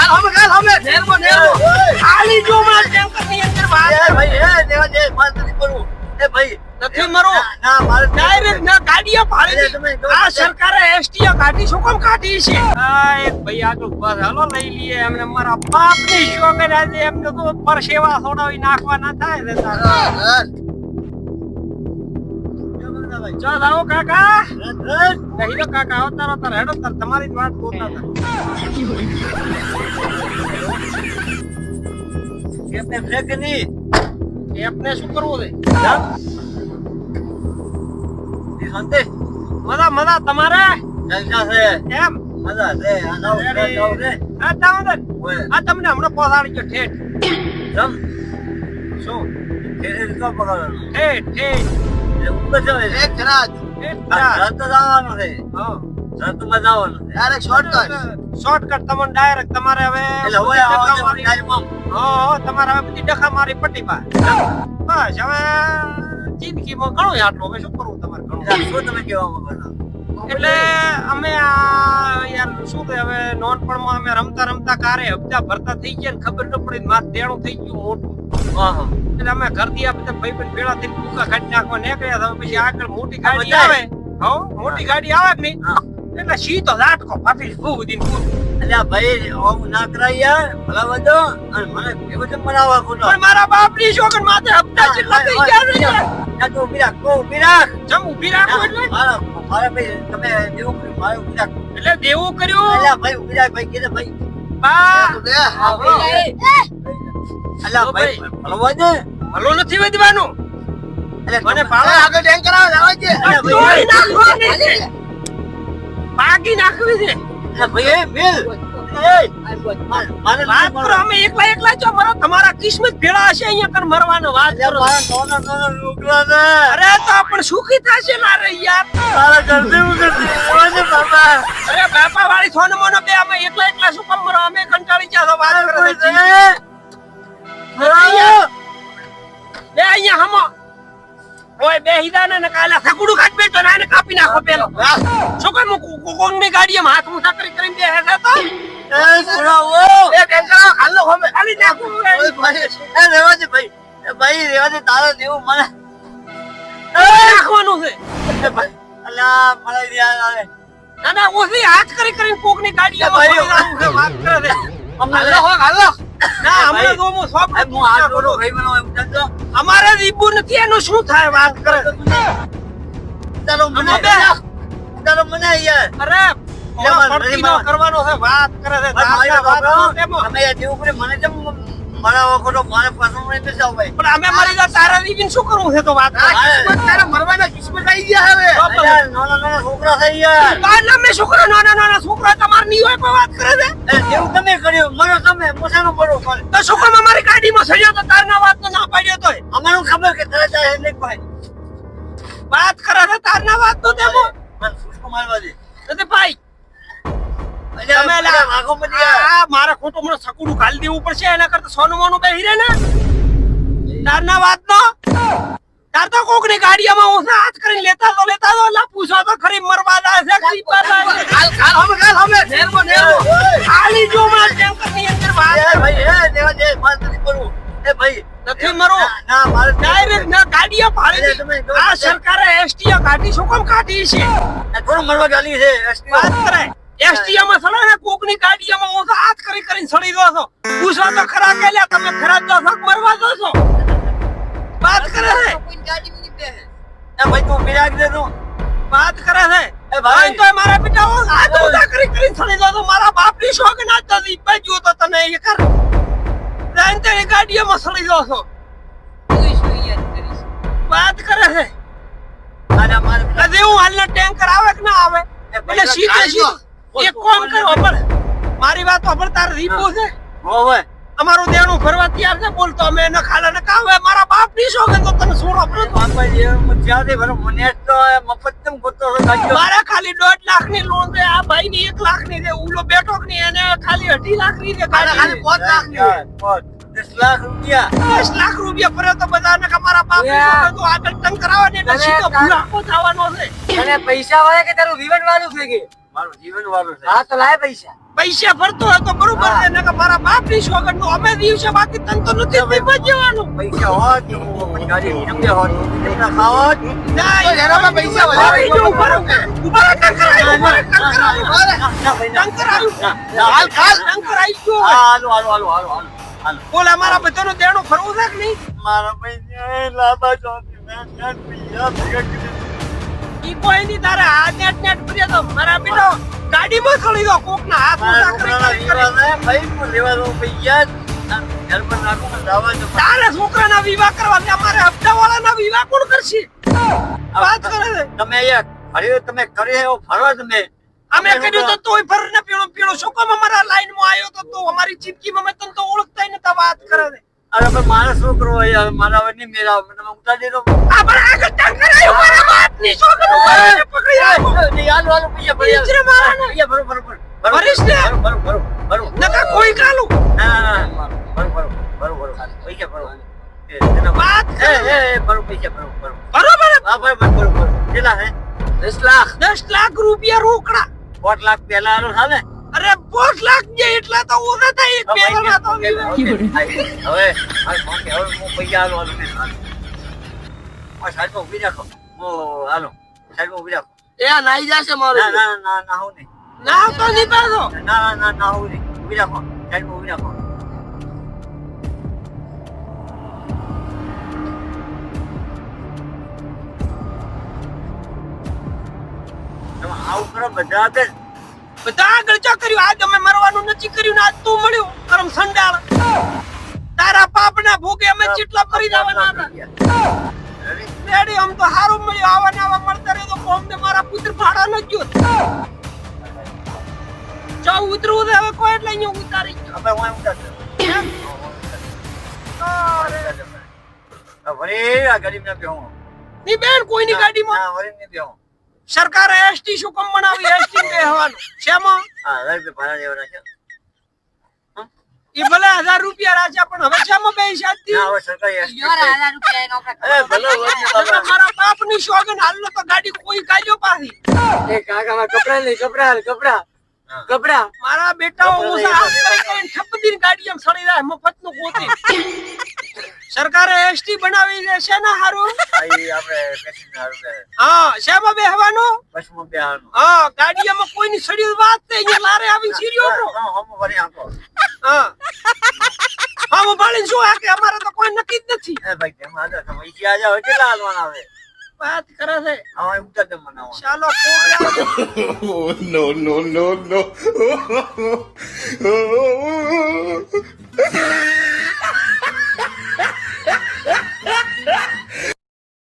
હમે નેરમો ખાલી જો માર ટેન્કર ની અંદર વાત એ ભાઈ એ દેવા દે માર નથી કરું એ ભાઈ નથી મરો ના મારે ડાયરેક્ટ ના ગાડીઓ પાડી આ સરકારે એસટીઓ કાઢી શું કામ કાઢી છે આ એક ભાઈ આ તો બસ હાલો લઈ લઈએ એમને મારા બાપ ની શોગન આજે એમને તો પરસેવા છોડાવી નાખવા ના થાય ને ચલ આવો કાકા કહી દો કાકા આવતા રહો હેડો તાર તમારી જ વાત બોલતા હતા કેમને બ્રેક ની એપને શું કરવું છે ઈ સંતે મજા તમારે જલસા છે એમ મજા છે આવો રે આ જાવ ને આ તમને હમણાં પહોંચાડી ગયો ઠેઠ જમ શું કેરે કો પકડો ઠેઠ એ ઉપર જાવ એક ખરાજ રાત તો જવાનું છે હા રાત માં જવાનું છે ડાયરેક્ટ શોર્ટકટ તમને ડાયરેક્ટ તમારે હવે એટલે હોય આવો હા તમારે હવે બધી ડખા મારી પટ્ટી બસ હવે જિંદગીમાં ઘણું આટલું હવે શું કરવું તમારે ઘણું શું તમે કેવા માંગો છો એટલે અમે આ યાર શું કે હવે નોનપણમાં અમે રમતા કારે હપ્તા ભરતા થઈ ગયા ને ખબર ન પડી માર દેણું થઈ ગયું મોટું એટલે અમે ઘરથી આ બધા ભાઈ ભાઈ ભેળા થઈને ટૂંકા કાઢી નાખવા નીકળ્યા હતા પછી આગળ મોટી ગાડી આવે મોટી ગાડી આવે કે નહીં એટલે સીધો ઝાટકો ફાટી બહુ બધી અલ્યા ભાઈ ઓમ ના કરાય યાર ભલા વધો અને મને એવું છે મનાવા કોનો પણ મારા બાપની શોકન માથે હપ્તા કેટલા થઈ ગયા છે યાર આ તો ઊભી રાખ જમ ઊભી રાખો એટલે મારા ભાઈ તમે દેવું કર્યું મારે ઊભી રાખ એટલે દેવું કર્યું અલ્યા ભાઈ ઊભી રાખ ભાઈ કીધે ભાઈ બા અલ્યા ભાઈ ભલો વધે ભલો નથી વધવાનું મને પાળો આગળ ટેન્કર આવે લાવો છે તોડી નાખવાની છે ભાગી નાખવી છે ભાઈ મિલ વાત કરો અમે એકલા છો મરો તમારા કિસ્મત ભેળા હશે અહીંયા કર મરવાનો વાત કરો મારા નાના છોકરા ને અરે તો પણ સુખી થશે ના રે યાર તારા કરતે ઓને બાબા અરે બાપા વાળી સોનો મોનો બે અમે એકલા શું કામ મરો અમે કંટાળી ગયા છો વાત કરે છે બે અહીંયા હમો ઓય બે હિદાને ને કાલા સકુડું કાઢ બેઠો ને કાપી નાખો પેલો શું કામ કોંગની ગાડીમાં હાથ મુઠા કરીને બે હે તો એ સુરાવો એ ટેન્કર ખાલો હોમે ખાલી નાખું એ રેવા દે ભાઈ એ ભાઈ રેવા દે તારા દેવું મને નાખવાનું છે એ ભાઈ અલ્યા મને યાદ આવે ના ઓસી હાથ કરીને કોકની ગાડીમાં વાત કરે છે હાલો ના હમણે તો હું સોપ હું આ બોલો ભાઈ મને એમ કહો અમારે રીબુ નથી એનું શું થાય વાત કરે ચાલો મને યાર અરે પડતી નો કરવાનો છે વાત કરે છે અમે દેવું પડે મને કેમ મારા વખતો મારે પાછો મને જાવ ભાઈ પણ અમે મરી જા તારા રીબીન શું કરવું છે તો વાત તારા મરવાના કિસ્મત આવી ગયા હવે નાના છોકરા થઈ યાર કાના મે છોકરા નાના છોકરા તમાર ની હોય પર વાત કરે છે એવું તમે કર્યું મરો તમે પોસાનો પડો તો શું કામ અમારી ગાડીમાં સડ્યો તો તારના વાત તો ના પાડ્યો તોય અમારું ખબર કે તરત જાય ને ભાઈ વાત કરે છે તારના વાત તો દેમો મને સુસકો મારવા દે તો ભાઈ તમે વાગો મત યાર મારા ખોટો મને સકુડું ખાલી દેવું પડશે એના કરતા સોનું મોનું બેહી રે ને તારના વાત નો તાર તો કોકની ગાડીમાં હું હાથ કરીને લેતા તો લા પૂછો તો ખરી મરવા દા છે ખરી પાછા હમે નેરમો ખાલી જો માર ટેન્કર ની અંદર વાત એ ભાઈ એ દેવા દે માર નથી કરું એ ભાઈ નથી મરો ના મારે ડાયરેક્ટ ના ગાડીઓ પાડી આ સરકારે એસટીઓ કાઢી શું કામ કાઢી છે થોડું મરવા ગાલી છે વાત કરે એસટીઓ માં સડે ને કોકની ગાડીઓમાં હું હાથ કરીને સડી ગયો છો પૂછો તો ખરા કે લ્યા તમે ખરા તો હક મરવા દો છો વાત કરે છે કોઈ ગાડી માં બે એ ભાઈ તું બિરાગ દે તું વાત કરે છે એ ભાઈ તો મારા બેટા હાથ ઉધા કરીને સડી ગયો તો મારા બાપની શોખ ના તો ઈ જો તો તને એ કર રાઈન તે ગાડીઓમાં સડી ગયો છો વાત કરે છે આના માર કદી હું હાલના ટેન્કર આવે કે ના આવે એટલે સીધે એક કામ કરો પણ મારી વાત પર તાર રીપો છે હોવે અમારું દેણું ભરવા તૈયાર છે બોલતો અમે ન ખાલા ન કાવે મારા બાપ ની શોખ તો તને છોડો પડે બાપા જે મજાદે ભરો મને તો મફતમ ગોતો ગાડીઓ મારા ખાલી 1.5 લાખ ની લોન છે આ ભાઈ ની 1 લાખ ની છે ઉલો બેઠો કે ની એને ખાલી 2.5 લાખ ની છે ખાલી 5 લાખ ની 10 લાખ રૂપિયા 10 લાખ રૂપિયા ભરે તો બધાને કે મારા બાપ ની શોખ તો આગળ તંગ કરાવવા ને એટલે સીધો પૂરા આપો થવાનો છે તને પૈસા વાળા કે તારું જીવન વાળું છે કે મારું જીવન વાળું છે હા તો લાય પૈસા પૈસા ભરતો હોય તો બરોબર છે ને કે મારા બાપની સોગંદ નું અમે દિવસે બાકી તન તો નથી પીવા જવાનું પૈસા હોત તો પછી ગાડી વિનમ્ય હોત એમના ખાવત ના એનામાં પૈસા વધારે ઉભા રહો ટંકર હાલ ટંકર આવી ગયો હાલો બોલા મારા બધાનો દેણો ફરવું છે કે નહીં મારા પૈસા લાંબા ચોથી મેં પૈસા ભેગા કરી ઈ કોઈ નહીં તારે આ નેટ ફર્યા તો મારા બેટો ગાડીમાં ચડી દો કોકના હાથ ઊંચા કરી તારે છોકરાના વિવાહ કરવા છે અમારે હપ્તાવાળાના વિવાહ કોણ કરશે વાત કરે છે તમે કરે એવો ફરો તમે અમે કર્યું તો તોય ફર ને પીળો શું કામ અમારા લાઈનમાં આવ્યો તો તું અમારી જિંદગીમાં મેં તને તો ઓળખતા નતા વાત કરે છે અરે પણ મારા છોકરો હોય મારા વડની મેરા મને ઉતારી દો આ પણ આગળ ટંકર આવ્યો મારા બાપની છોકરો પકડી આવ્યો ઈચરે મારાને. ભરીશ ને? નકા કોઈ કાલું વાત કરે બરોબર 10 લાખ રૂપિયા રોકડા 5 લાખ પેલા આલો થાને અરે 5 લાખ જે એટલા તો ઓછા થાય એક પેલાના તો વિવાહ. હવે હું પૈસા આલો આ સાઈડમાં ઉભી રાખો હાલો સાઈડમાં ઉભી રાખો એ નાઈ જશે મારું ના હું નહીં ના તો નહીં પાડો ના હું નહીં ઉભી રાખો સાઈડમાં ઉભી રાખો આવું કરો બધા આગળ બધા આગળ ચા કર્યું આજ અમે મરવાનું નથી કર્યું ને આજ તું મળ્યો કરમ સંડાળ તારા પાપના ભોગે અમે ચીટલા ફરી જવાના હતા રેડી આમ તો હારું મળ્યું આવા ને આવા મળતા રહે તો કોમ ને મારા પુત્ર ભાડા ન ગયો ચાલ ઉતરવું છે હવે કોઈ એટલે અહીંયા ઉતારી આપણે હું ઉતારજો વરે આ ગરીબને બેહો ની બેન કોઈની ગાડીમાં હા વરે ને બેહો સરકારે એસટી શું કામ બનાવી એસટી બેહવાનું શેમાં હા રાઈટ ભાડા દેવાના છે એ ભલે 1000 રૂપિયા રાખ્યા પણ હવે શેમાં બે શાંતિ ના હવે સરકારી એસટી એ ભલો મારા બાપની સોગન હાલનો તો ગાડી કોઈ કાઢ્યો પાછી કાકા મારા કપડા મારા બેટાઓ ઓછા હાથ કરી કરીને ઠપદીને ગાડી આમ સડી જાય મફતનું ગોતી સરકારે એસટી બનાવી છે શેના હારું આઈ આપણે પેસેન્જર હારું હા શેમાં બેહવાનું બસમાં બેહાનું હા ગાડીમાં કોઈની સડી વાત થઈ અહીંયા લારે આવી સીરીઓ નો હમ વરે આંકો હા હા મોબાઈલ શું આ કે અમારે તો કોઈ નક્કી જ નથી એ ભાઈ તેમ આદર તમે ઈ આજા હોય કેટલા હાલવાના આવે વાત કરે છે હવે ઉતર દે મનાવો ચાલો કોક Oh, no, no, no, no.